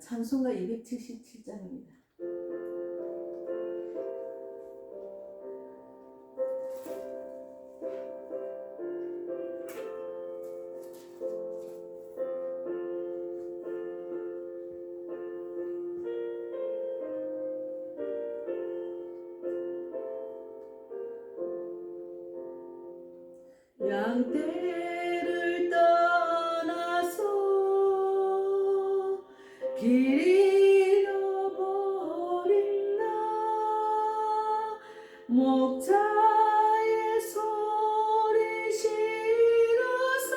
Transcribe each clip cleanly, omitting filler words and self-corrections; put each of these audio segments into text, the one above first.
찬송가 277장입니다. 양떼를 떠나서 길 잃어버린 나 목자의 소리 싫어서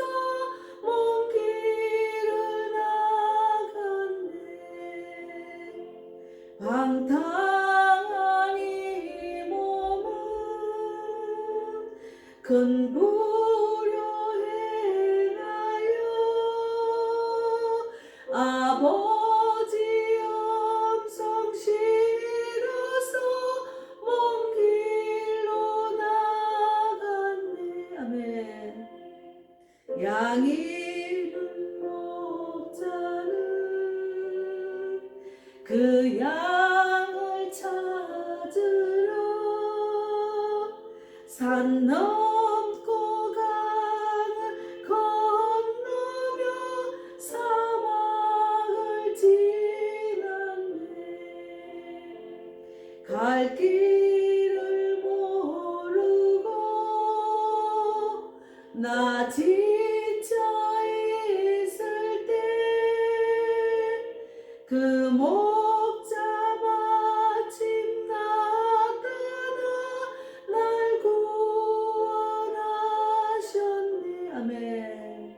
먼 길을 나갔네. 방탕한 이 몸은 큰 아버지 음성 싫어서 먼 길로 나갔네. 아멘. 양 잃은 목자는 그 양을 찾으러 산 넘고 강을 건너며 사막을 지났네. 갈 길을 모르고 나 지쳐 있을 때 그 목자 마침 나타나 날 구원하셨네. 아멘.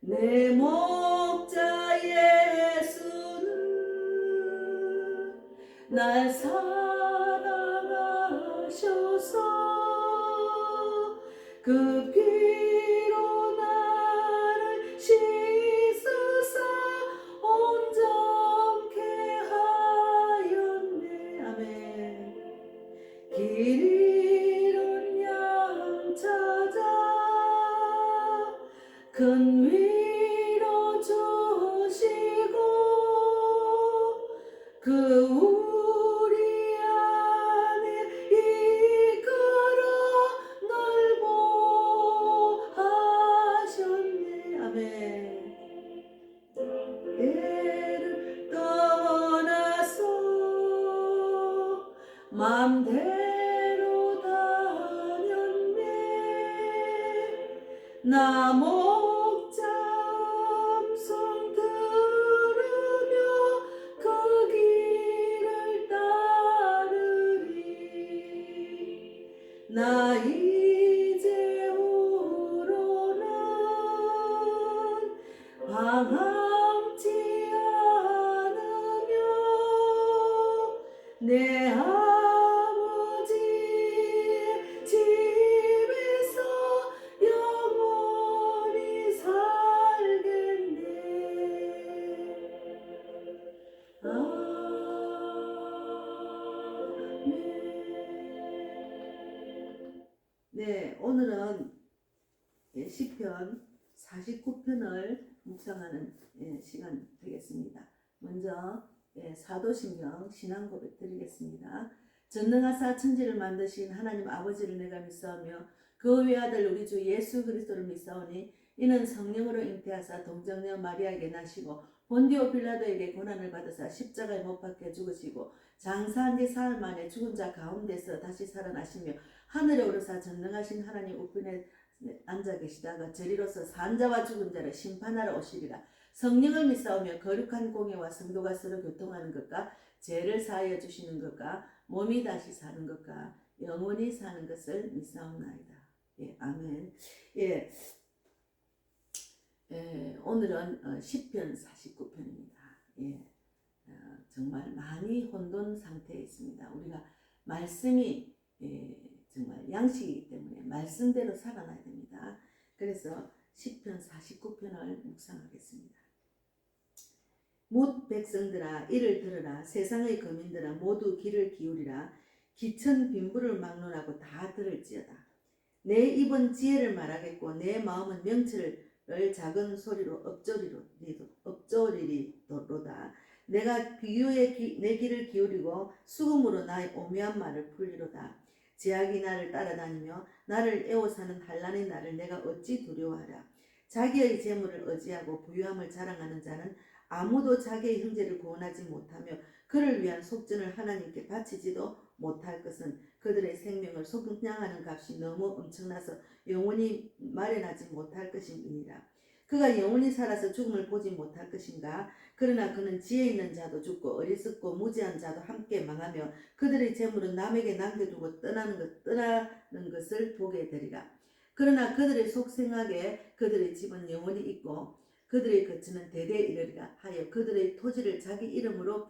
내 목자 예수는 날 사랑하셔서 그 피로 나를 씻으사 온전케 하였네. 아멘. 길 잃은 양 찾아 큰 위로 주시고 그 우리 안에 이끌어 널 보하셨네. 아멘. 애를 떠나서 맘대로 다녔네. 나 목자 음성 들으며 그 길을 따르리. 나 이제 후로는 방황치 않으며 내 아버지의 집에서 영원히 살겠네. 아멘. 네, 오늘은 시편 49편을 묵상하는 시간 되겠습니다. 먼저 사도신경 신앙고백 드리겠습니다. 전능하사 천지를 만드신 하나님 아버지를 내가 믿사오며 그 외아들 우리 주 예수 그리스도를 믿사오니 이는 성령으로 잉태하사 동정녀 마리아에게 나시고 본디오 빌라도에게 고난을 받으사 십자가에 못 박혀 죽으시고 장사한 지 사흘 만에 죽은 자 가운데서 다시 살아나시며 하늘에 오르사 전능하신 하나님 우편에 앉아 계시다가 저리로서 산 자와 죽은 자를 심판하러 오시리라. 성령을 믿사오며 거룩한 공예와 성도가 서로 교통하는 것과 죄를 사하여 주시는 것과 몸이 다시 사는 것과 영원히 사는 것을 믿사옵나이다. 예, 아멘. 예, 오늘은 시편 49편입니다. 예, 정말 많이 혼돈 상태에 있습니다. 우리가 말씀이 정말 양식이기 때문에 말씀대로 살아나야 됩니다. 그래서 시편 49편을 묵상하겠습니다. 못 백성들아 이를 들으라. 세상의 거민들아 모두 귀를 기울이라. 기천 빈부를 막론하고 다 들을지어다. 내 입은 지혜를 말하겠고 내 마음은 명철을 작은 소리로 엎조리리로다. 내가 비유에 내 귀를 기울이고 수금으로 나의 오묘한 말을 풀리로다. 제약이 나를 따라다니며 나를 애워사는 환난의 날을 내가 어찌 두려워하랴. 자기의 재물을 의지하고 부유함을 자랑하는 자는 아무도 자기의 형제를 구원하지 못하며 그를 위한 속전을 하나님께 바치지도 못할 것은 그들의 생명을 속량하는 값이 너무 엄청나서 영원히 마련하지 못할 것임이니라. 그가 영원히 살아서 죽음을 보지 못할 것인가? 그러나 그는 지혜 있는 자도 죽고 어리석고 무지한 자도 함께 망하며 그들의 재물은 남에게 남겨두고 떠나는 것을 보게 되리라. 그러나 그들의 속생하게 그들의 집은 영원히 있고 그들의 거처는 대대에 이르리라 하여 그들의 토지를 자기 이름으로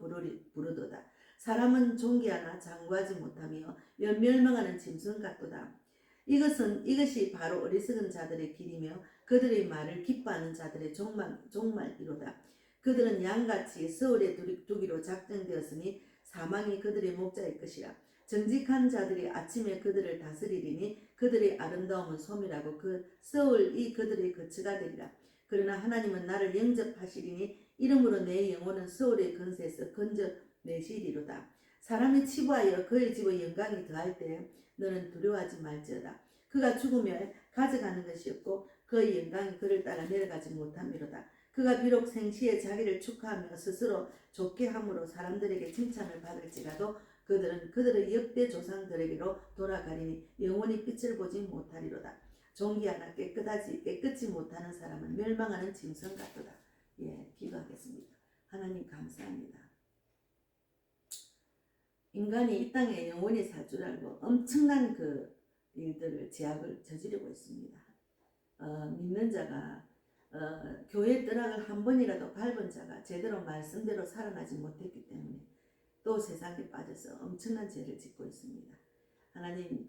부르도다. 사람은 존귀하나 장구하지 못하며 멸망하는 짐승 같도다. 이것이 바로 어리석은 자들의 길이며 그들의 말을 기뻐하는 자들의 종말이로다. 그들은 양같이 서울에 두기로 작정되었으니 사망이 그들의 목자일 것이라. 정직한 자들이 아침에 그들을 다스리리니 그들의 아름다움은 소멸하고 그 서울이 그들의 거처가 되리라. 그러나 하나님은 나를 영접하시리니 이름으로 내 영혼은 서울의 건세에서 건져내시리로다. 사람이 치부하여 그의 집의 영광이 더할 때 너는 두려워하지 말지어다. 그가 죽으면 가져가는 것이 없고 그의 영광이 그를 따라 내려가지 못함이로다. 그가 비록 생시에 자기를 축하하며 스스로 좋게 함으로 사람들에게 칭찬을 받을지라도 그들은 그들의 역대 조상들에게로 돌아가리니 영원히 빛을 보지 못하리로다. 존귀하나 깨끗이 못하는 사람은 멸망하는 짐승 같도다. 예, 기도하겠습니다. 하나님 감사합니다. 인간이 이 땅에 영원히 살 줄 알고 엄청난 그 일들을 제약을 저지르고 있습니다. 믿는 자가 교회 떠락을 한 번이라도 밟은 자가 제대로 말씀대로 살아나지 못했기 때문에 또 세상에 빠져서 엄청난 죄를 짓고 있습니다. 하나님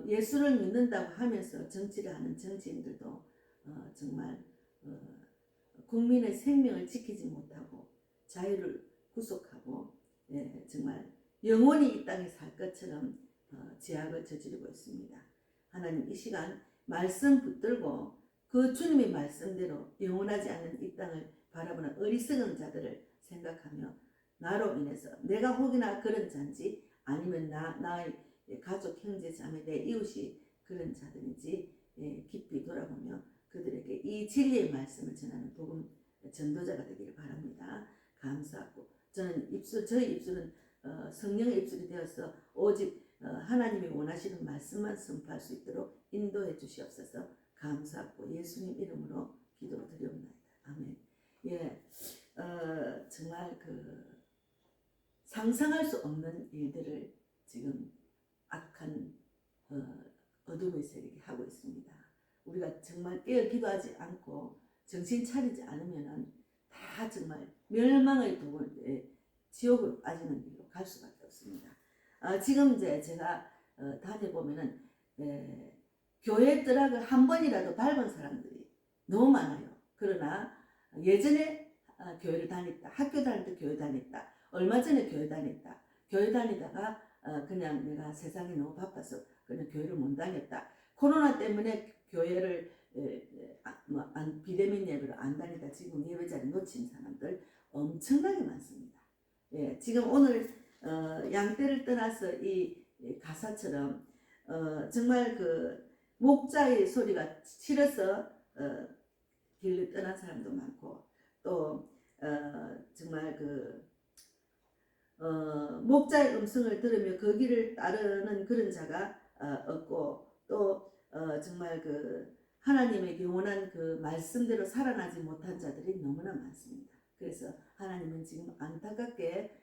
예수를 믿는다고 하면서 정치를 하는 정치인들도 정말 국민의 생명을 지키지 못하고 자유를 구속하고 정말 영원히 이 땅에 살 것처럼 죄악을 저지르고 있습니다. 하나님 이 시간 말씀 붙들고 그 주님의 말씀대로 영원하지 않는 이 땅을 바라보는 어리석은 자들을 생각하며 나로 인해서 내가 혹이나 그런 자인지 아니면 나의 가족, 형제, 자매, 내 이웃이 그런 자들인지 깊이 돌아보며 그들에게 이 진리의 말씀을 전하는 복음 전도자가 되기를 바랍니다. 감사하고 저희 입술은 성령의 입술이 되어서 오직 하나님이 원하시는 말씀만 선포할 수 있도록 인도해 주시옵소서. 감사하고 예수님 이름으로 기도를 드리옵나이다. 아멘. 정말 상상할 수 없는 일들을 지금 악한 어둠의 세력이 하고 있습니다. 우리가 정말 깨어 기도하지 않고 정신 차리지 않으면 다 정말 멸망의 도굴에 지옥으로 빠지는 길로 갈 수밖에 없습니다. 지금 이제 제가 다녀보면은 교회 떠락을 한 번이라도 밟은 사람들이 너무 많아요. 그러나 예전에 교회를 다녔다, 학교 다닐 때 교회 다녔다, 얼마 전에 교회 다녔다, 교회 다니다가 그냥 내가 세상이 너무 바빠서 그냥 교회를 못 다녔다, 코로나 때문에 교회를 비대면 예배로 안 다니다 지금 예배 자리 놓친 사람들 엄청나게 많습니다. 지금 오늘 양떼를 떠나서 이 가사처럼 정말 목자의 소리가 싫어서 길을 떠난 사람도 많고 또 정말 목자의 음성을 들으며 그 길을 따르는 그런 자가 없고 또 정말 하나님의 영원한 말씀대로 살아나지 못한 자들이 너무나 많습니다. 그래서 하나님은 지금 안타깝게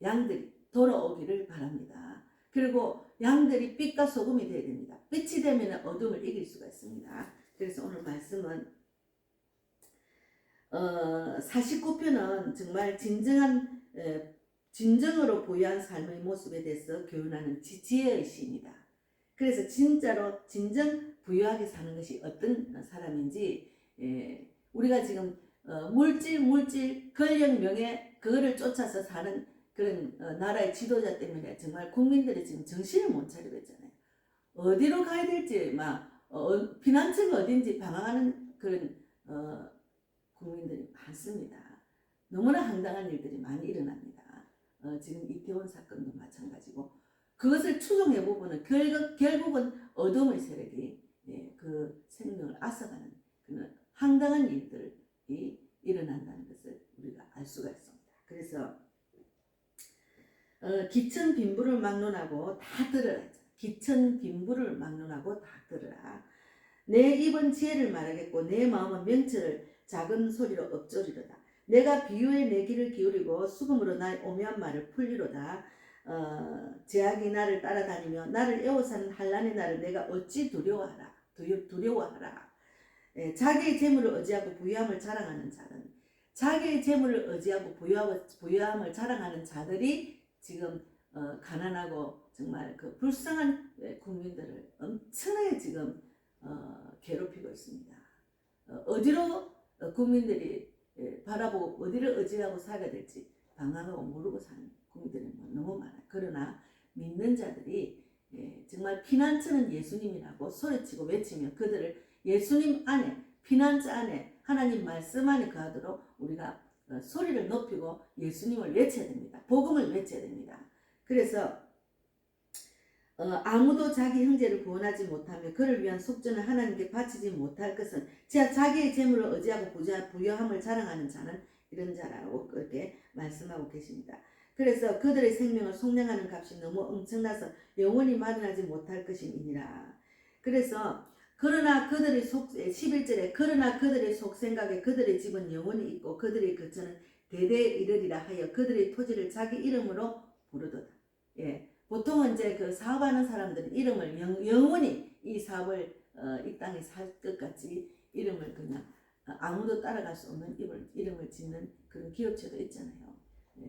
양들이 돌아오기를 바랍니다. 그리고 양들이 빛과 소금이 되어야 됩니다. 빛이 되면 어둠을 이길 수가 있습니다. 그래서 오늘 말씀은 49편은 정말 진정한 진정으로 부유한 삶의 모습에 대해서 교훈하는 지혜의 시입니다. 그래서 진짜로 진정 부유하게 사는 것이 어떤 사람인지 우리가 지금 물질, 권력, 명예 그거를 쫓아서 사는 그런 나라의 지도자 때문에 정말 국민들이 지금 정신을 못 차리고 있잖아요. 어디로 가야 될지 피난처가 어딘지 방황하는 그런 국민들이 많습니다. 너무나 황당한 일들이 많이 일어납니다. 지금 이태원 사건도 마찬가지고 그것을 추종해 보면 결국은 어둠의 세력이 그 생명을 앗아가는 그런 황당한 일들이 일어난다는 것을 우리가 알 수가 있습니다. 그래서 기천 빈부를 막론하고 다 들으라. 기천 빈부를 막론하고 다 들으라. 내 입은 지혜를 말하겠고 내 마음은 명철을 작은 소리로 읊조리로다. 내가 비유에 내 귀를 기울이고 수금으로 나의 오묘한 말을 풀리로다. 제약이 나를 따라다니며 나를 애워사는 환난의 날을 내가 어찌 두려워하라. 자기의 재물을 의지하고 부유함을 자랑하는 자는 자기의 재물을 의지하고 부유함을 자랑하는 자들이 지금 가난하고 정말 그 불쌍한 국민들을 엄청나게 지금 괴롭히고 있습니다. 어디로 국민들이 바라보고 어디를 의지하고 살아야 될지 방황하고 모르고 사는 국민들이 너무 많아요. 그러나 믿는 자들이 정말 피난처는 예수님이라고 소리치고 외치며 그들을 예수님 안에 피난처 안에 하나님 말씀 안에 거하도록 우리가 소리를 높이고 예수님을 외쳐야 됩니다. 복음을 외쳐야 됩니다. 그래서 아무도 자기 형제를 구원하지 못하며 그를 위한 속전을 하나님께 바치지 못할 것은 자기의 재물을 의지하고 부유함을 자랑하는 자는 이런 자라고 그렇게 말씀하고 계십니다. 그래서 그들의 생명을 속량하는 값이 너무 엄청나서 영원히 마련하지 못할 것임이니라. 그래서 그러나 그들의 11절에 그러나 그들의 속생각에 그들의 집은 영원히 있고 그들의 거처는 대대에 이르리라 하여 그들의 토지를 자기 이름으로 부르도다. 보통은 이제 그 사업하는 사람들은 이름을 영원히 이 사업을 이 땅에 살 것 같이 이름을 그냥 아무도 따라갈 수 없는 이름을 짓는 그런 기업체도 있잖아요.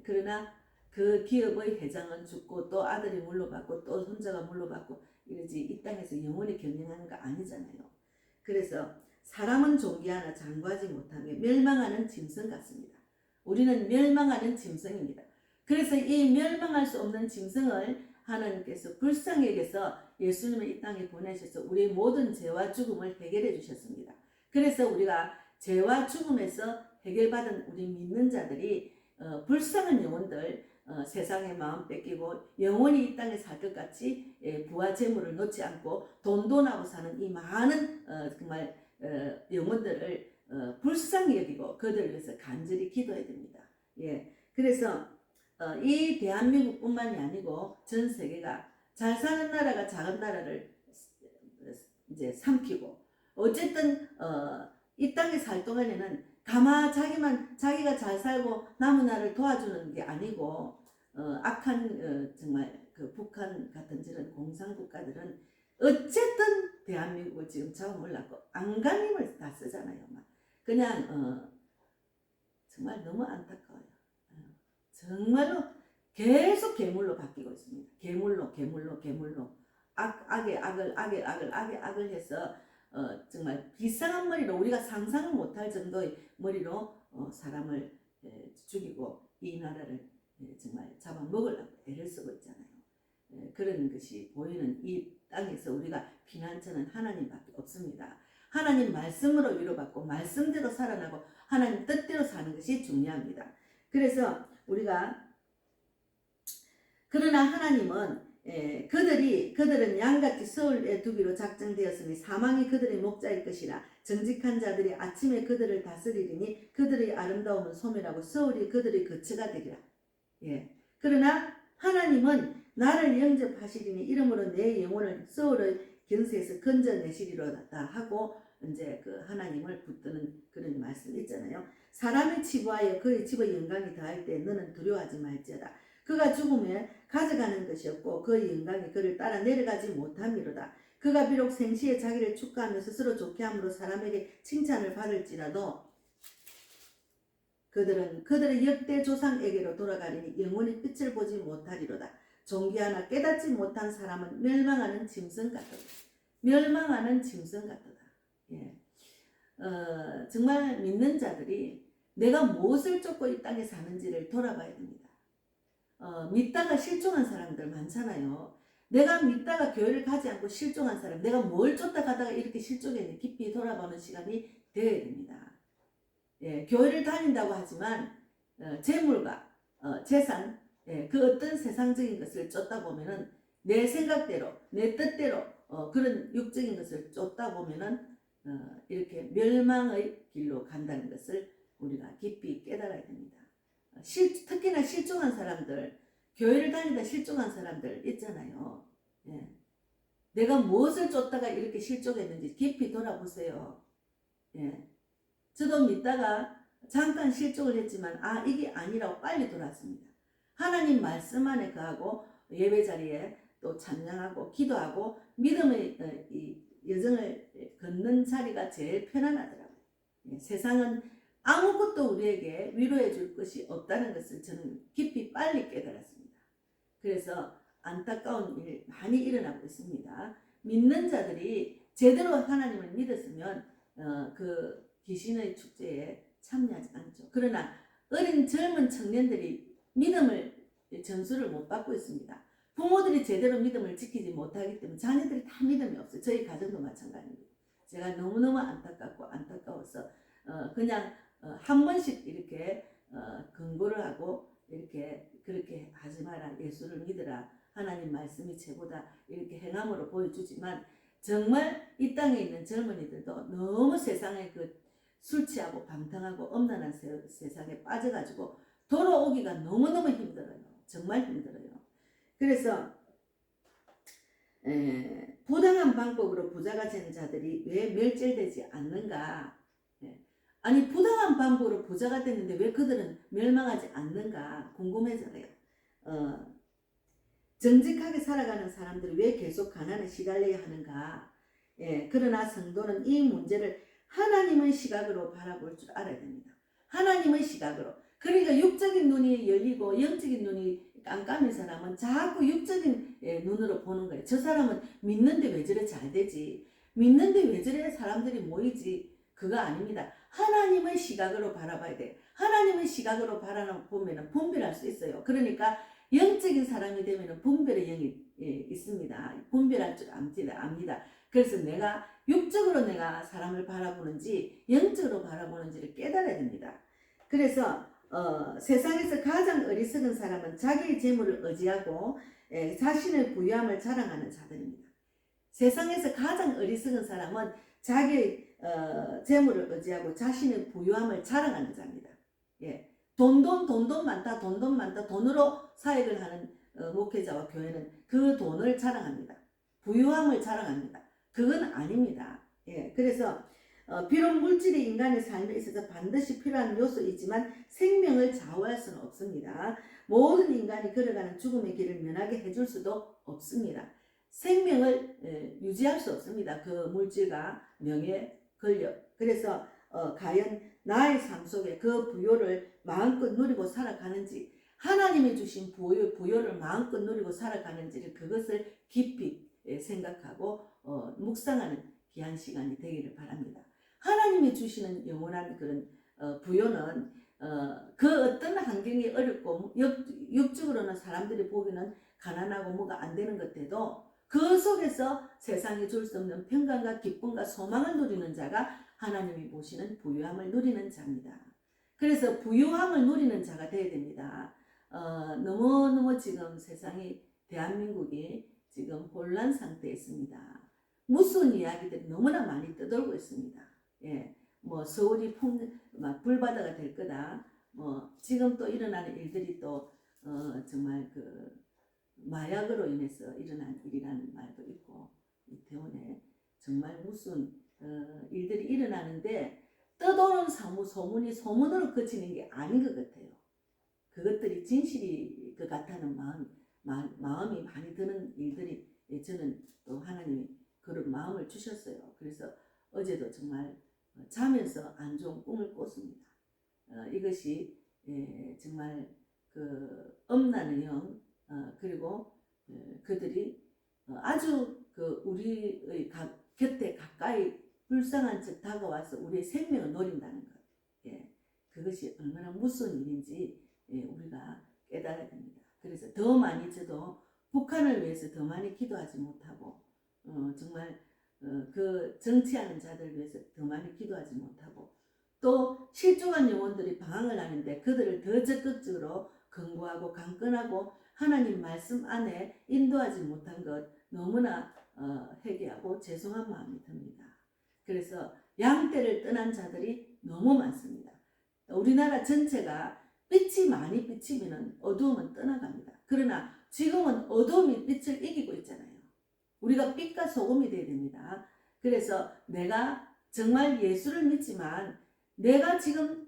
그러나 그 기업의 회장은 죽고 또 아들이 물러받고 또 손자가 물러받고 이러지 이 땅에서 영원히 경영하는 거 아니잖아요. 그래서 사람은 존귀하나 장구하지 못하며 멸망하는 짐승 같습니다. 우리는 멸망하는 짐승입니다. 그래서 이 멸망할 수 없는 짐승을 하나님께서 불쌍히 여겨서 예수님을 이 땅에 보내셔서 우리의 모든 죄와 죽음을 해결해 주셨습니다. 그래서 우리가 죄와 죽음에서 해결받은 우리 믿는 자들이 불쌍한 영혼들 세상의 마음 뺏기고 영원히 이 땅에 살 것 같이 부와 재물을 놓지 않고 돈돈하고 사는 이 많은 정말 영혼들을 불쌍히 여기고 그들을 위해서 간절히 기도해야 됩니다. 그래서 이 대한민국뿐만이 아니고 전 세계가 잘 사는 나라가 작은 나라를 이제 삼키고 어쨌든 이 땅에 살 동안에는 자기가 잘 살고 남은 나라를 도와주는 게 아니고 악한 정말 그 북한 같은 저런 공산국가들은 어쨌든 대한민국을 지금 잡아먹으려고 안간힘을 다 쓰잖아요. 막 그냥 정말 너무 안타까워요. 정말로 계속 괴물로 바뀌고 있습니다. 괴물로 악의 악을 해서 정말 비상한 머리로 우리가 상상을 못할 정도의 머리로 사람을 죽이고 이 나라를 정말 잡아먹으려고 애를 쓰고 있잖아요. 그런 것이 보이는 이 땅에서 우리가 피난처는 하나님밖에 없습니다. 하나님 말씀으로 위로받고 말씀대로 살아나고 하나님 뜻대로 사는 것이 중요합니다. 그래서 우리가 그러나 하나님은 그들은 양같이 서울에 두기로 작정되었으니 사망이 그들의 목자일 것이라 정직한 자들이 아침에 그들을 다스리리니 그들의 아름다움은 소멸하고 서울이 그들의 거처가 되리라. 그러나 하나님은 나를 영접하시리니 이름으로 내 영혼을 서울의 견세에서 건져내시리로다 하고 이제 그 하나님을 붙드는 그런 말씀 있잖아요. 사람이 치부하여 그의 집의 영광이 더할 때 너는 두려워하지 말지어다. 그가 죽으면 가져가는 것이 없고 그의 영광이 그를 따라 내려가지 못함이로다. 그가 비록 생시에 자기를 축하하며 스스로 좋게 함으로 사람에게 칭찬을 받을지라도 그들은 그들의 역대 조상에게로 돌아가리니 영원히 빛을 보지 못하리로다. 존귀하나 깨닫지 못한 사람은 멸망하는 짐승 같도다. 멸망하는 짐승 같도다. 예. 정말 믿는 자들이 내가 무엇을 쫓고 이 땅에 사는지를 돌아봐야 됩니다. 믿다가 실종한 사람들 많잖아요. 내가 믿다가 교회를 가지 않고 실종한 사람, 내가 뭘 쫓다 가다가 이렇게 실종했는지 깊이 돌아보는 시간이 되어야 됩니다. 예, 교회를 다닌다고 하지만 재물과 재산, 그 어떤 세상적인 것을 쫓다 보면은 내 생각대로, 내 뜻대로 그런 육적인 것을 쫓다 보면은 이렇게 멸망의 길로 간다는 것을 우리가 깊이 깨달아야 됩니다. 특히나 실종한 사람들, 교회를 다니다 실종한 사람들 있잖아요. 예. 내가 무엇을 쫓다가 이렇게 실종했는지 깊이 돌아보세요. 예. 저도 믿다가 잠깐 실종을 했지만 이게 아니라고 빨리 돌아왔습니다. 하나님 말씀 안에 거하고 예배 자리에 또 찬양하고 기도하고 믿음의 이 여정을 걷는 자리가 제일 편안하더라고요. 예. 세상은 아무것도 우리에게 위로해 줄 것이 없다는 것을 저는 깊이 빨리 깨달았습니다. 그래서 안타까운 일 많이 일어나고 있습니다. 믿는 자들이 제대로 하나님을 믿었으면 그 귀신의 축제에 참여하지 않죠. 그러나 어린 젊은 청년들이 믿음을 전수를 못 받고 있습니다. 부모들이 제대로 믿음을 지키지 못하기 때문에 자녀들이 다 믿음이 없어요. 저희 가정도 마찬가지입니다. 제가 너무너무 안타까워서 그냥 한 번씩 이렇게 경고를 하고 이렇게 그렇게 하지 마라, 예수를 믿으라, 하나님 말씀이 최고다, 이렇게 행함으로 보여주지만 정말 이 땅에 있는 젊은이들도 너무 세상에 그 술 취하고 방탕하고 엄란한 세상에 빠져가지고 돌아오기가 너무너무 힘들어요. 정말 힘들어요. 그래서 부당한 방법으로 부자가 된 자들이 왜 멸절되지 않는가? 아니 부당한 방법으로 부자가 됐는데 왜 그들은 멸망하지 않는가 궁금해져요. 정직하게 살아가는 사람들이 왜 계속 가난에 시달려야 하는가? 그러나 성도는 이 문제를 하나님의 시각으로 바라볼 줄 알아야 됩니다. 하나님의 시각으로. 그러니까 육적인 눈이 열리고 영적인 눈이 깜깜인 사람은 자꾸 육적인 눈으로 보는 거예요. 저 사람은 믿는데 왜 저래 잘 되지? 믿는데 왜 저래 사람들이 모이지? 그거 아닙니다. 하나님의 시각으로 바라봐야 돼요. 하나님의 시각으로 바라보면 분별할 수 있어요. 그러니까 영적인 사람이 되면 분별의 영이 있습니다. 분별할 줄 압니다. 그래서 내가 육적으로 내가 사람을 바라보는지 영적으로 바라보는지를 깨달아야 됩니다. 그래서 세상에서 가장 어리석은 사람은 자기의 재물을 의지하고 자신의 부유함을 자랑하는 자들입니다. 세상에서 가장 어리석은 사람은 자기의 재물을 의지하고 자신의 부유함을 자랑하는 자입니다. 예. 돈 많다, 돈으로 사역을 하는 목회자와 교회는 그 돈을 자랑합니다. 부유함을 자랑합니다. 그건 아닙니다. 예. 그래서 비록 물질이 인간의 삶에 있어서 반드시 필요한 요소이지만 생명을 좌우할 수는 없습니다. 모든 인간이 걸어가는 죽음의 길을 면하게 해줄 수도 없습니다. 생명을 유지할 수 없습니다. 그 물질과 명예, 권력. 그래서 과연 나의 삶 속에 그 부요를 마음껏 누리고 살아가는지, 하나님이 주신 부요를 마음껏 누리고 살아가는지를 그것을 깊이 생각하고 묵상하는 귀한 시간이 되기를 바랍니다. 하나님이 주시는 영원한 그런 부요는 그 어떤 환경이 어렵고 육적으로는 사람들이 보기는 가난하고 뭐가 안 되는 것들도 그 속에서 세상이 줄 수 없는 평강과 기쁨과 소망을 누리는 자가 하나님이 보시는 부유함을 누리는 자입니다. 그래서 부유함을 누리는 자가 되어야 됩니다. 너무너무 지금 세상이, 대한민국이 지금 혼란 상태에 있습니다. 무서운 이야기들이 너무나 많이 떠돌고 있습니다. 예, 뭐 서울이 불바다가 될 거다. 뭐 지금 또 일어나는 일들이 또 정말 그 마약으로 인해서 일어난 일이라는 말도 있고, 이태원에 정말 무슨 일들이 일어나는데 떠도는 소문이 소문으로 그치는 게 아닌 것 같아요. 그것들이 진실이 것 같다는 마음이 많이 드는 일들이, 저는 또 하나님이 그런 마음을 주셨어요. 그래서 어제도 정말 자면서 안 좋은 꿈을 꿨습니다. 이것이 정말 그 엄나는 영 그리고 그들이 아주 그 우리의 곁에 가까이 불쌍한 척 다가와서 우리의 생명을 노린다는 것. 예, 그것이 얼마나 무서운 일인지 우리가 깨달아야 됩니다. 그래서 더 많이 저도 북한을 위해서 더 많이 기도하지 못하고 정말 그 정치하는 자들 위해서 더 많이 기도하지 못하고 또 실종한 영혼들이 방황을 하는데 그들을 더 적극적으로 권고하고 강권하고 하나님 말씀 안에 인도하지 못한 것 너무나 회개하고 죄송한 마음이 듭니다. 그래서 양떼를 떠난 자들이 너무 많습니다. 우리나라 전체가 빛이 많이 비치면 어두움은 떠나갑니다. 그러나 지금은 어두움이 빛을 이기고 있잖아요. 우리가 빛과 소금이 되어야 됩니다. 그래서 내가 정말 예수를 믿지만 내가 지금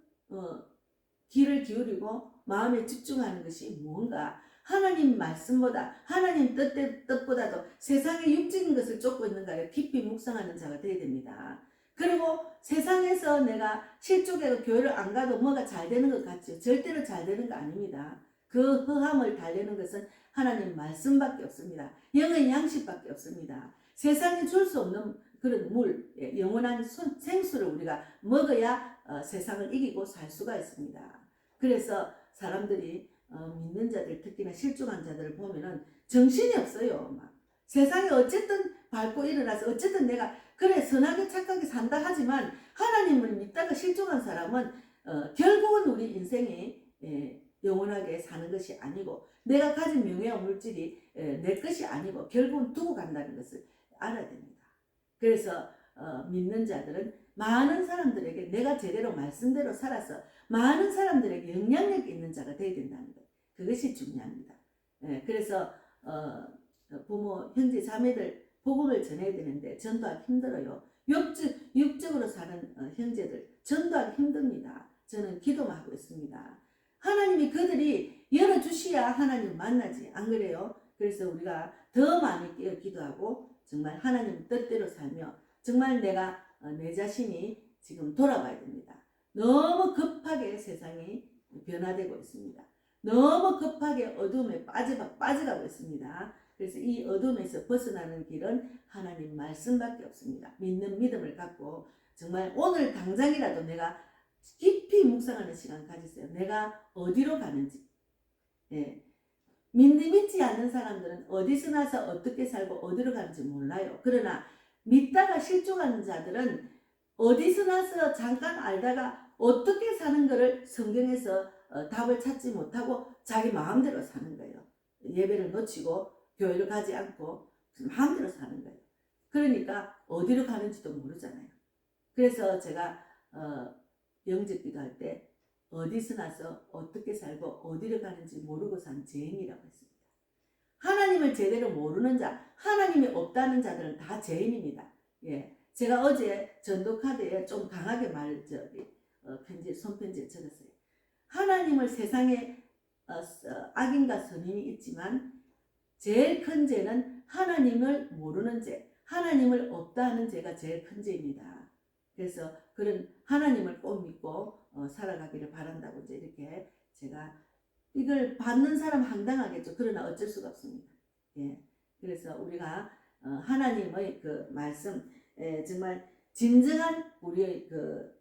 귀를 기울이고 마음에 집중하는 것이 무언가 하나님 말씀보다 하나님 뜻보다도 세상의 육적인 것을 쫓고 있는가를 깊이 묵상하는 자가 되어야 됩니다. 그리고 세상에서 내가 실족해서 교회를 안 가도 뭐가 잘 되는 것 같죠. 절대로 잘 되는 거 아닙니다. 그 허함을 달래는 것은 하나님 말씀밖에 없습니다. 영의 양식밖에 없습니다. 세상에 줄 수 없는 그런 물, 영원한 생수를 우리가 먹어야 세상을 이기고 살 수가 있습니다. 그래서 사람들이 믿는 자들, 특히나 실족한 자들을 보면은 정신이 없어요. 막 세상에 어쨌든 밟고 일어나서 어쨌든 내가 그래 선하게 착하게 산다 하지만 하나님을 믿다가 실족한 사람은 결국은 우리 인생이 영원하게 사는 것이 아니고 내가 가진 명예와 물질이 내 것이 아니고 결국은 두고 간다는 것을 알아야 됩니다. 그래서 믿는 자들은 많은 사람들에게 내가 제대로 말씀대로 살아서 많은 사람들에게 영향력 있는 자가 되어야 된다는 것. 그것이 중요합니다. 그래서 부모, 형제, 자매들 복음을 전해야 되는데 전도하기 힘들어요. 육적으로 사는 형제들 전도하기 힘듭니다. 저는 기도만 하고 있습니다. 하나님이 그들이 열어주셔야 하나님 만나지 안 그래요? 그래서 우리가 더 많이 깨어 기도하고 정말 하나님 뜻대로 살며 정말 내가 내 자신이 지금 돌아봐야 됩니다. 너무 급하게 세상이 변화되고 있습니다. 너무 급하게 어둠에 빠져가고 있습니다. 그래서 이 어둠에서 벗어나는 길은 하나님 말씀밖에 없습니다. 믿는 믿음을 갖고 정말 오늘 당장이라도 내가 깊이 묵상하는 시간 가지세요. 내가 어디로 가는지. 믿지 않는 사람들은 어디서 나서 어떻게 살고 어디로 가는지 몰라요. 그러나 믿다가 실족하는 자들은 어디서 나서 잠깐 알다가 어떻게 사는 것을 성경에서 답을 찾지 못하고 자기 마음대로 사는 거예요. 예배를 놓치고 교회를 가지 않고 마음대로 사는 거예요. 그러니까 어디로 가는지도 모르잖아요. 그래서 제가 영접 기도할 때 어디서 나서 어떻게 살고 어디로 가는지 모르고 산 죄인이라고 했습니다. 하나님을 제대로 모르는 자, 하나님이 없다는 자들은 다 죄인입니다. 제가 어제 전도 카드에 좀 강하게 손편지에 적었어요. 하나님을 세상에 악인과 선인이 있지만 제일 큰 죄는 하나님을 모르는 죄, 하나님을 없다 하는 죄가 제일 큰 죄입니다. 그래서 그런 하나님을 꼭 믿고 살아가기를 바란다고 이제 이렇게 제가 이걸 받는 사람 황당하겠죠. 그러나 어쩔 수가 없습니다. 그래서 우리가 하나님의 그 말씀, 정말 진정한 우리의 그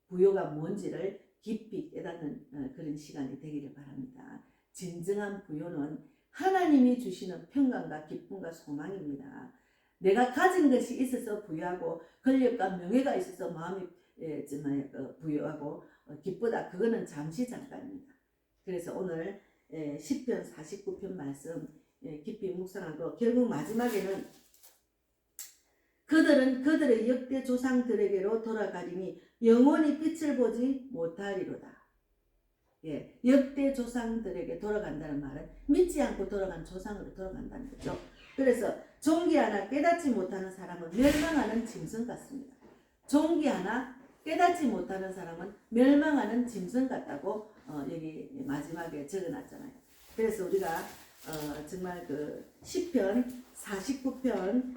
부요가 뭔지를 깊이 깨닫는 그런 시간이 되기를 바랍니다. 진정한 부요는 하나님이 주시는 평강과 기쁨과 소망입니다. 내가 가진 것이 있어서 부유하고 권력과 명예가 있어서 마음이 부유하고 기쁘다. 그거는 잠시 잠깐입니다. 그래서 오늘 시편 49편 말씀 깊이 묵상하고 결국 마지막에는 그들은 그들의 역대 조상들에게로 돌아가리니 영원히 빛을 보지 못하리로다. 역대 조상들에게 돌아간다는 말은 믿지 않고 돌아간 조상으로 돌아간다는 거죠. 그래서 존귀하나 깨닫지 못하는 사람은 멸망하는 짐승 같습니다. 존귀하나 깨닫지 못하는 사람은 멸망하는 짐승 같다고 여기 마지막에 적어놨잖아요. 그래서 우리가 정말 그 시편 49편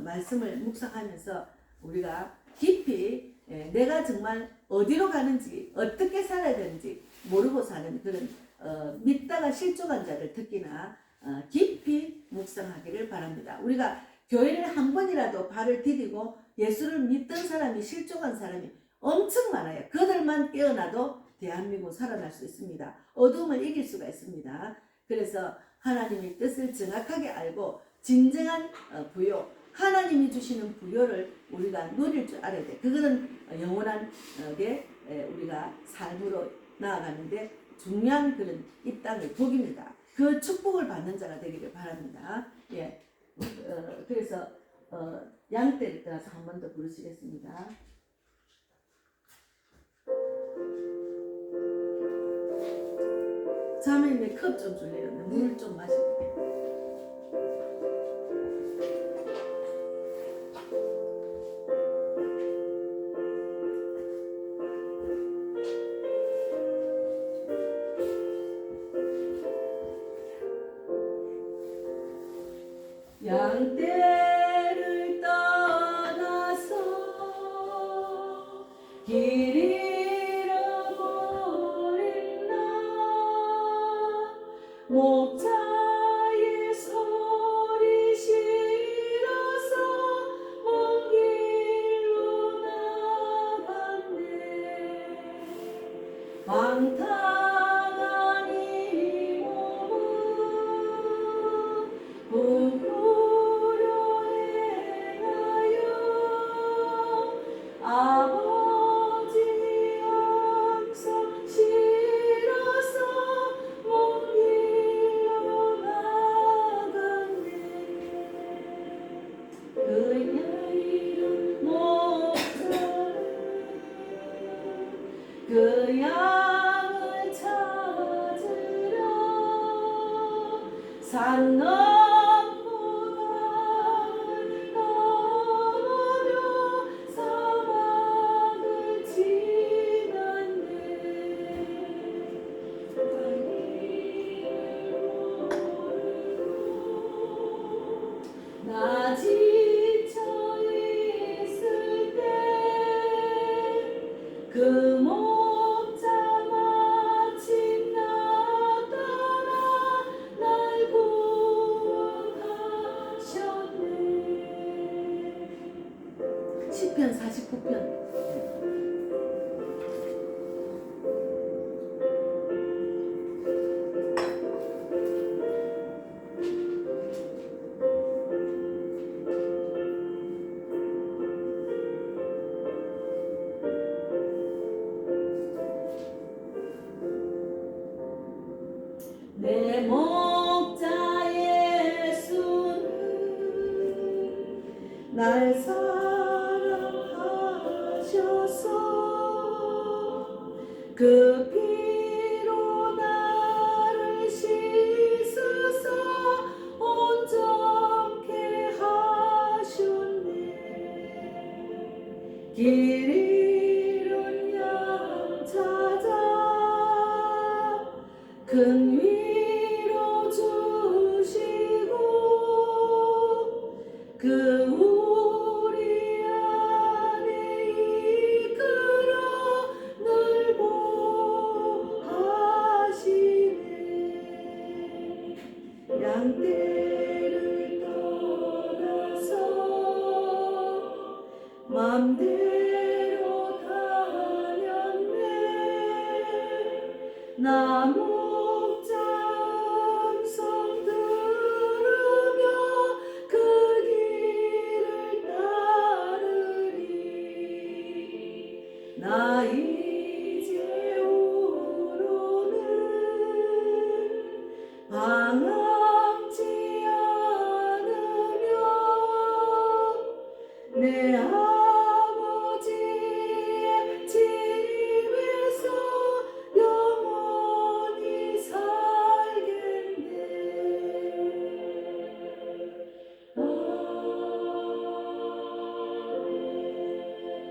말씀을 묵상하면서 우리가 깊이 내가 정말 어디로 가는지 어떻게 살아야 되는지 모르고 사는 그런 믿다가 실족한 자를 특히나 깊이 묵상하기를 바랍니다. 우리가 교회를 한 번이라도 발을 디디고 예수를 믿던 사람이 실족한 사람이 엄청 많아요. 그들만 깨어나도 대한민국 살아날 수 있습니다. 어둠을 이길 수가 있습니다. 그래서 하나님의 뜻을 정확하게 알고 진정한 부요, 하나님이 주시는 부요를 우리가 누릴 줄 알아야 돼. 그거는 영원한 게 우리가 삶으로 나아가는데 중요한 그런 이 땅의 복입니다. 그 축복을 받는 자가 되기를 바랍니다. 예, 그래서 양떼를 따라서 한 번 더 부르시겠습니다. 자매님 컵 좀 줄래요? 물 좀 마시고. 양떼를 떠나서 길 잃어버린 나 목자의 소리 싫어서 먼 길로 나갔네. 방탕한 이 몸은 아버지 영성 싫어서 먼 길로 나갔네. 그녀 이름 목자는 그 양을 찾으러 산 나 지쳐 있을 때 그 목자 마침 나 따라 날 구원하셨네. 시편 49편. 내 목자 예수는 날 사랑하셔서 그 피로 나를 씻으사 온전케 하셨네. 길 잃은 양 찾아 큰 위로 주시고 그 우리 안에 이끌어 늘 보하시네. 양떼를 떠나서 맘대로 다녔네. 나 목자 음성 들으며 그 길을 따르리. 나 이제 우로는 방황치 않으며 내 아버지의 집에서 영원히 살겠네.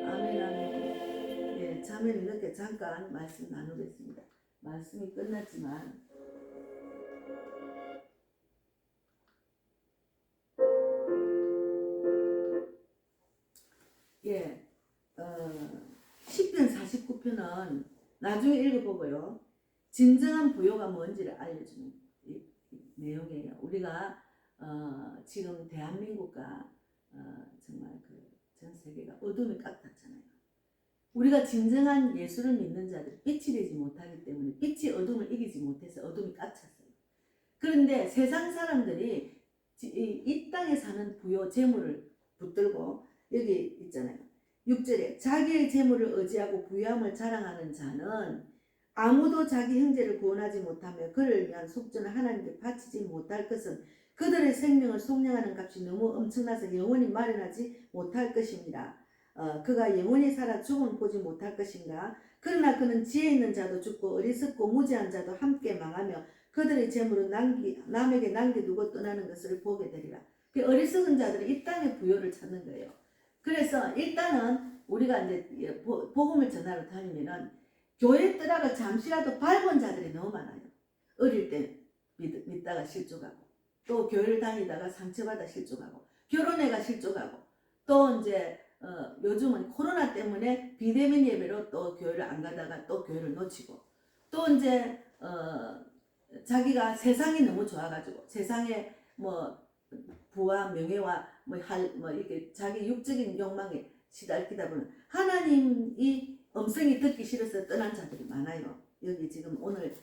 아멘, 아멘. 예, 자매는 이렇게 잠깐 말씀 나누겠습니다. 말씀이 끝났지만 예, 49편은 나중에 읽어보고요. 진정한 부요가 뭔지를 알려주는 내용이에요. 우리가 지금 대한민국과 정말 그 전 세계가 어둠이 꽉 찼잖아요. 우리가 진정한 예수를 믿는 자들 빛이 되지 못하기 때문에 빛이 어둠을 이기지 못해서 어둠이 꽉 찼어요. 그런데 세상 사람들이 이 땅에 사는 부요 재물을 붙들고 여기 있잖아요. 6절에 자기의 재물을 의지하고 부유함을 자랑하는 자는 아무도 자기 형제를 구원하지 못하며 그를 위한 속전을 하나님께 바치지 못할 것은 그들의 생명을 속량하는 값이 너무 엄청나서 영원히 마련하지 못할 것입니다. 그가 영원히 살아 죽음을 보지 못할 것인가? 그러나 그는 지혜 있는 자도 죽고 어리석고 무지한 자도 함께 망하며 그들의 재물은 남에게 남겨두고 떠나는 것을 보게 되리라. 어리석은 자들이 이 땅의 부요를 찾는 거예요. 그래서 일단은 우리가 이제 복음을 전하러 다니면은 교회 떠나가 잠시라도 밟은 자들이 너무 많아요. 어릴 때 믿다가 실족하고 또 교회를 다니다가 상처받아 실족하고 결혼해가 실족하고 또 이제 요즘은 코로나 때문에 비대면 예배로 또 교회를 안 가다가 또 교회를 놓치고 또 이제 자기가 세상이 너무 좋아가지고 세상에 뭐 부와 명예와 뭐 이렇게 자기 육적인 욕망에 시달리다 보면 하나님이 음성이 듣기 싫어서 떠난 자들이 많아요. 여기 지금 오늘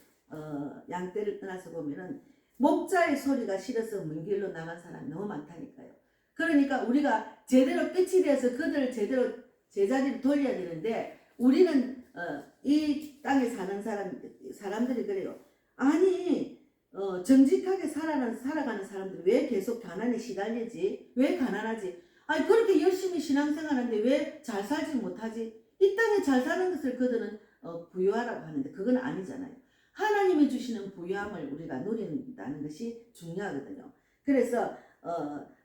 양떼를 떠나서 보면은 목자의 소리가 싫어서 먼 길로 나간 사람이 너무 많다니까요. 그러니까 우리가 제대로 빛이 돼서 그들을 제대로 제자리로 돌려야 되는데 우리는 이 땅에 사는 사람들이 그래요. 아니 정직하게 살아가는 사람들이 왜 계속 가난에 시달리지? 왜 가난하지? 아니 그렇게 열심히 신앙생활하는데 왜 잘 살지 못하지? 이 땅에 잘 사는 것을 그들은 부유하라고 하는데 그건 아니잖아요. 하나님이 주시는 부유함을 우리가 누린다는 것이 중요하거든요. 그래서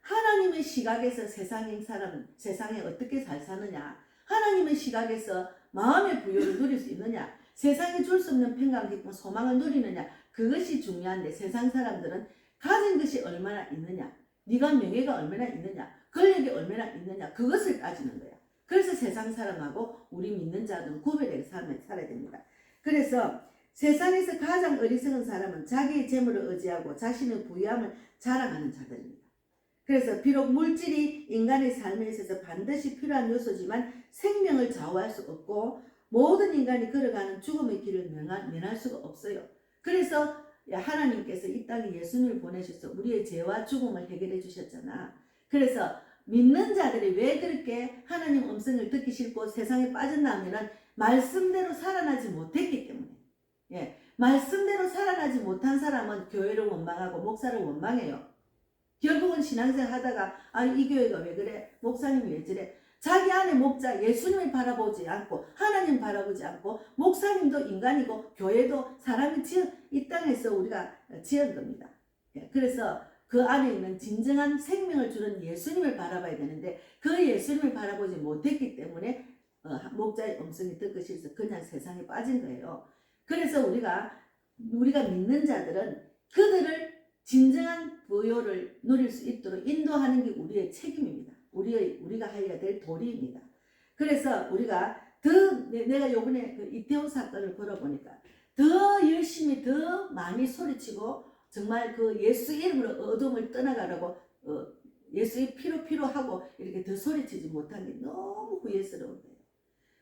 하나님의 시각에서 세상에 어떻게 잘 사느냐, 하나님의 시각에서 마음의 부유를 누릴 수 있느냐, 세상에 줄 수 없는 평강, 기쁨, 소망을 누리느냐, 그것이 중요한데 세상 사람들은 가진 것이 얼마나 있느냐, 네가 명예가 얼마나 있느냐, 권력이 얼마나 있느냐, 그것을 따지는 거야. 그래서 세상 사람하고 우리 믿는 자들은 구별되게 살아야 됩니다. 그래서 세상에서 가장 어리석은 사람은 자기의 재물을 의지하고 자신의 부유함을 자랑하는 자들입니다. 그래서 비록 물질이 인간의 삶에 있어서 반드시 필요한 요소지만 생명을 좌우할 수 없고 모든 인간이 걸어가는 죽음의 길을 면할 수가 없어요. 그래서 하나님께서 이 땅에 예수님을 보내셔서 우리의 죄와 죽음을 해결해 주셨잖아. 그래서 믿는 자들이 왜 그렇게 하나님 음성을 듣기 싫고 세상에 빠졌나 하면은 말씀대로 살아나지 못했기 때문에. 예, 말씀대로 살아나지 못한 사람은 교회를 원망하고 목사를 원망해요. 결국은 신앙생활 하다가 이 교회가 왜 그래? 목사님이 왜 저래? 자기 안에 목자 예수님을 바라보지 않고 하나님 바라보지 않고 목사님도 인간이고 교회도 사람이 이 땅에서 우리가 지은 겁니다. 예, 그래서 그 안에 있는 진정한 생명을 주는 예수님을 바라봐야 되는데 그 예수님을 바라보지 못했기 때문에 목자의 음성이 듣기 싫어서 그냥 세상에 빠진 거예요. 그래서 우리가 믿는 자들은 그들을 진정한 부요를 누릴 수 있도록 인도하는 게 우리의 책임입니다. 우리가 해야 될 도리입니다. 그래서 우리가 내가 요번에 그 이태원 사건을 걸어보니까 더 열심히 더 많이 소리치고 정말 그 예수 이름으로 어둠을 떠나가라고 예수의 피로 하고 이렇게 더 소리치지 못한 게 너무 후회스러운 거예요.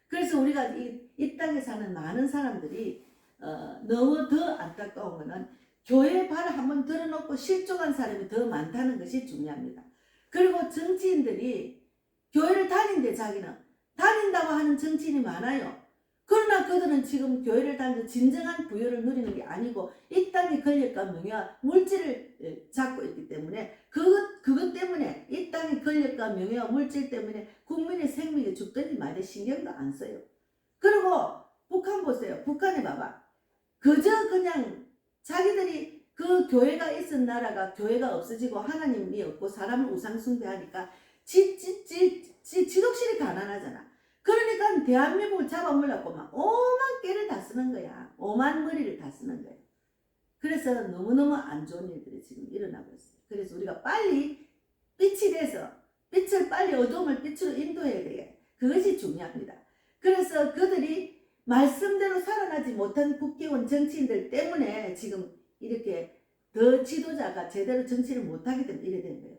그래서 우리가 이 땅에 사는 많은 사람들이 너무 더 안타까운 거는 교회 발을 한번 들어놓고 실족한 사람이 더 많다는 것이 중요합니다. 그리고 정치인들이 교회를 다닌대 자기는 다닌다고 하는 정치인이 많아요. 그러나 그들은 지금 교회를 다니면서 진정한 부요를 누리는 게 아니고 이 땅의 권력과 명예와 물질을 잡고 있기 때문에 그것 때문에 이 땅의 권력과 명예와 물질 때문에 국민의 생명이 죽든지 말든 신경도 안 써요. 그리고 북한 보세요. 북한에 봐봐. 그저 그냥 자기들이 그 교회가 있은 나라가 교회가 없어지고 하나님이 없고 사람을 우상 숭배하니까 지독실이 가난하잖아. 그러니까 대한민국을 잡아물려고 막 오만 깨를 다 쓰는 거야. 오만 머리를 다 쓰는 거야. 그래서 너무너무 안 좋은 일들이 지금 일어나고 있어요. 그래서 우리가 빨리 빛이 돼서 빛을 빨리 어둠을 빛으로 인도해야 돼요. 그것이 중요합니다. 그래서 그들이 말씀대로 살아나지 못한 국회의원 정치인들 때문에 지금 이렇게 더 지도자가 제대로 정치를 못하기 때문에 이래 된 거예요.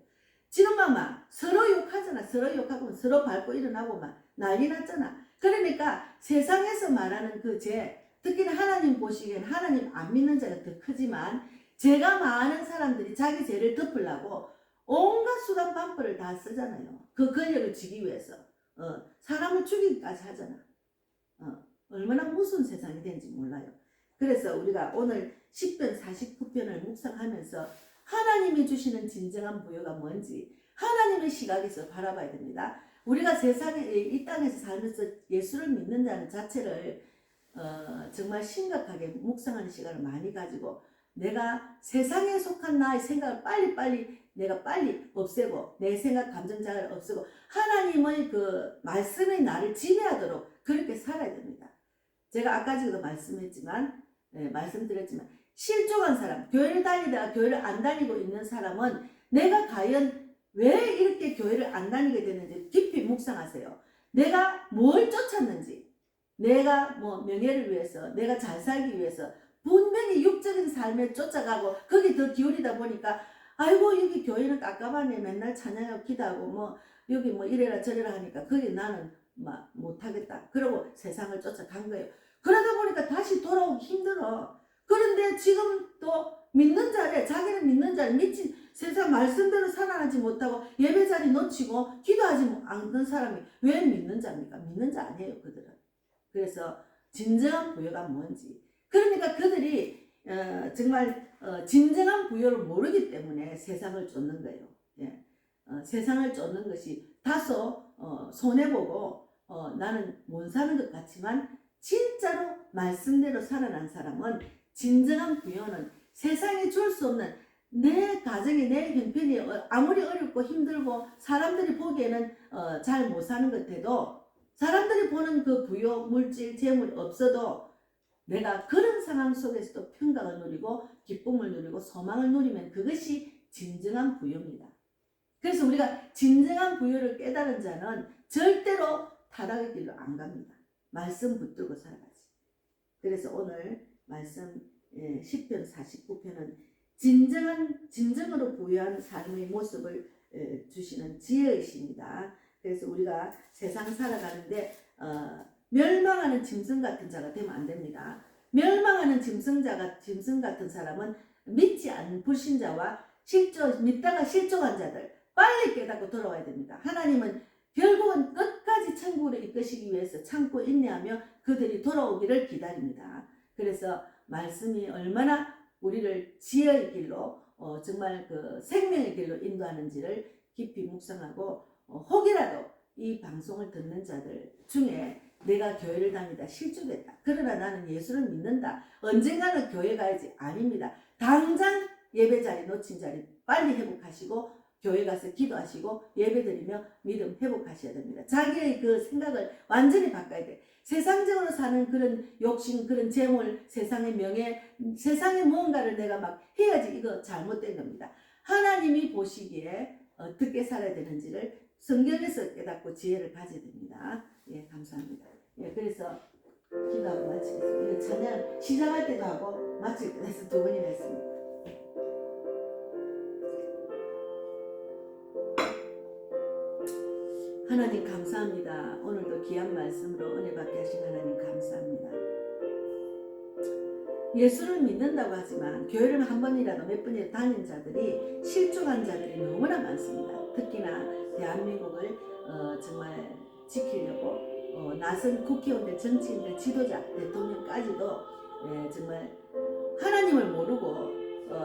지금 막 서로 욕하잖아. 서로 욕하고 서로 밟고 일어나고 막 난리 났잖아. 그러니까 세상에서 말하는 그 죄, 특히나 하나님 보시기엔 하나님 안 믿는 자가 더 크지만 죄가 많은 사람들이 자기 죄를 덮으려고 온갖 수단 방법을 다 쓰잖아요. 그 권력을 쥐기 위해서. 사람을 죽이기까지 하잖아. 얼마나 무서운 세상이 되는지 몰라요. 그래서 우리가 오늘 10편 49편을 묵상하면서 하나님이 주시는 진정한 부여가 뭔지 하나님의 시각에서 바라봐야 됩니다. 우리가 세상에 이 땅에서 살면서 예수를 믿는 자는 자체를 정말 심각하게 묵상하는 시간을 많이 가지고 내가 세상에 속한 나의 생각을 내가 빨리 없애고 내 생각 감정 자를 없애고 하나님의 그 말씀이 나를 지배하도록 그렇게 살아야 됩니다. 제가 아까 전에도 말씀드렸지만 실족한 사람, 교회를 다니다가 교회를 안 다니고 있는 사람은 내가 과연 왜 이렇게 교회를 안 다니게 되는지 깊이 묵상하세요. 내가 뭘 쫓았는지, 내가 뭐 명예를 위해서, 내가 잘 살기 위해서 분명히 육적인 삶에 쫓아가고 거기 더 기울이다 보니까 아이고 여기 교회는 깝깝하네. 맨날 찬양하고 기도하고 뭐 여기 뭐 이래라 저래라 하니까 거기 나는 막 못하겠다. 그러고 세상을 쫓아간 거예요. 그러다 보니까 다시 돌아오기 힘들어. 그런데 지금 또 믿는 자를 자기는 믿는 자를 미친 세상 말씀대로 살아나지 못하고 예배 자리 놓치고 기도하지 않는 사람이 왜 믿는 자입니까? 믿는 자 아니에요 그들은. 그래서 진정한 부여가 뭔지 그러니까 그들이 정말 진정한 부여를 모르기 때문에 세상을 쫓는 거예요. 예. 세상을 쫓는 것이 다소 손해보고 나는 못 사는 것 같지만 진짜로 말씀대로 살아난 사람은 진정한 부여는 세상에 줄 수 없는 내 가정이 내 형편이 아무리 어렵고 힘들고 사람들이 보기에는 잘 못 사는 것 같아도 사람들이 보는 그 부여 물질 재물이 없어도 내가 그런 상황 속에서도 평강을 누리고 기쁨을 누리고 소망을 누리면 그것이 진정한 부여입니다. 그래서 우리가 진정한 부여를 깨달은 자는 절대로 타락의 길로 안 갑니다. 말씀 붙들고 살아가지. 그래서 오늘 말씀 10편 49편은 진정으로 부여한 삶의 모습을 주시는 지혜이십니다. 그래서 우리가 세상 살아가는데 멸망하는 짐승 같은 자가 되면 안 됩니다. 멸망하는 짐승 같은 사람은 믿지 않는 불신자와 믿다가 실족한 자들 빨리 깨닫고 돌아와야 됩니다. 하나님은 결국은 끝까지 천국으로 이끄시기 위해서 참고 인내하며 그들이 돌아오기를 기다립니다. 그래서 말씀이 얼마나 우리를 지혜의 길로 정말 그 생명의 길로 인도하는지를 깊이 묵상하고 혹이라도 이 방송을 듣는 자들 중에 내가 교회를 다니다 실족했다. 그러나 나는 예수를 믿는다. 언젠가는 교회 가야지. 아닙니다. 당장 예배 자리 놓친 자리 빨리 회복하시고 교회 가서 기도하시고 예배드리며 믿음 회복하셔야 됩니다. 자기의 그 생각을 완전히 바꿔야 돼. 세상적으로 사는 그런 욕심, 그런 재물, 세상의 명예, 세상의 무언가를 내가 막 해야지 이거 잘못된 겁니다. 하나님이 보시기에 어떻게 살아야 되는지를 성경에서 깨닫고 지혜를 가져야 됩니다. 예, 감사합니다. 예, 그래서 기도하고 마치겠습니다. 이거 찬양 시작할 때도 하고 마칠 때도 해서 2번이나 했습니다. 하나님 감사합니다. 오늘도 귀한 말씀으로 은혜 받게 하신 하나님 감사합니다. 예수를 믿는다고 하지만 교회를 한 번이라도 몇 번이라도 다닌 자들이 실족한 자들이 너무나 많습니다. 특히나 대한민국을 정말 지키려고 나선 국회의원들, 정치인들, 지도자, 대통령까지도 정말 하나님을 모르고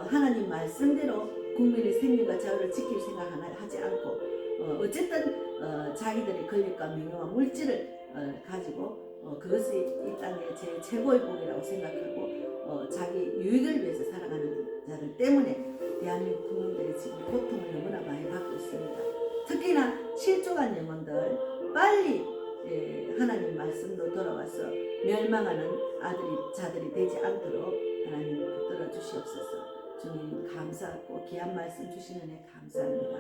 하나님 말씀대로 국민의 생명과 자유를 지킬 생각 하나 하지 않고 어쨌든 자기들의 권력과 명예와 물질을 가지고 그것이 이 땅의 제 최고의 복이라고 생각하고 자기 유익을 위해서 살아가는 자들 때문에 대한민국 국민들이 지금 고통을 너무나 많이 받고 있습니다. 특히나 실족한 영혼들 빨리 하나님 말씀도 돌아와서 멸망하는 자들이 되지 않도록 하나님 붙들어 주시옵소서. 주님 감사하고 귀한 말씀 주시는 은혜 감사합니다.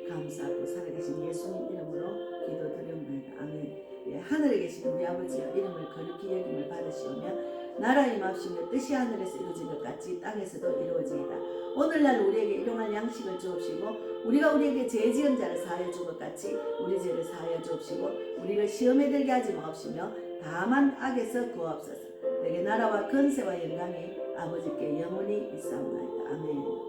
감사하고 살아계신 예수님 이름으로 기도드리옵나이다. 아멘. 예, 하늘에 계신 우리 아버지여 이름을 거룩히 여김을 받으시오며 나라 임하시며 뜻이 하늘에서 이루어진 것 같이 땅에서도 이루어지이다. 오늘날 우리에게 일용할 양식을 주옵시고 우리가 우리에게 죄 지은 자를 사하여 준 것 같이 우리 죄를 사하여 주옵시고 우리를 시험에 들게 하지 마옵시며 다만 악에서 구하옵소서. 내게 나라와 권세와 영광이 아버지께 영원히 있사옵나이다. 아멘.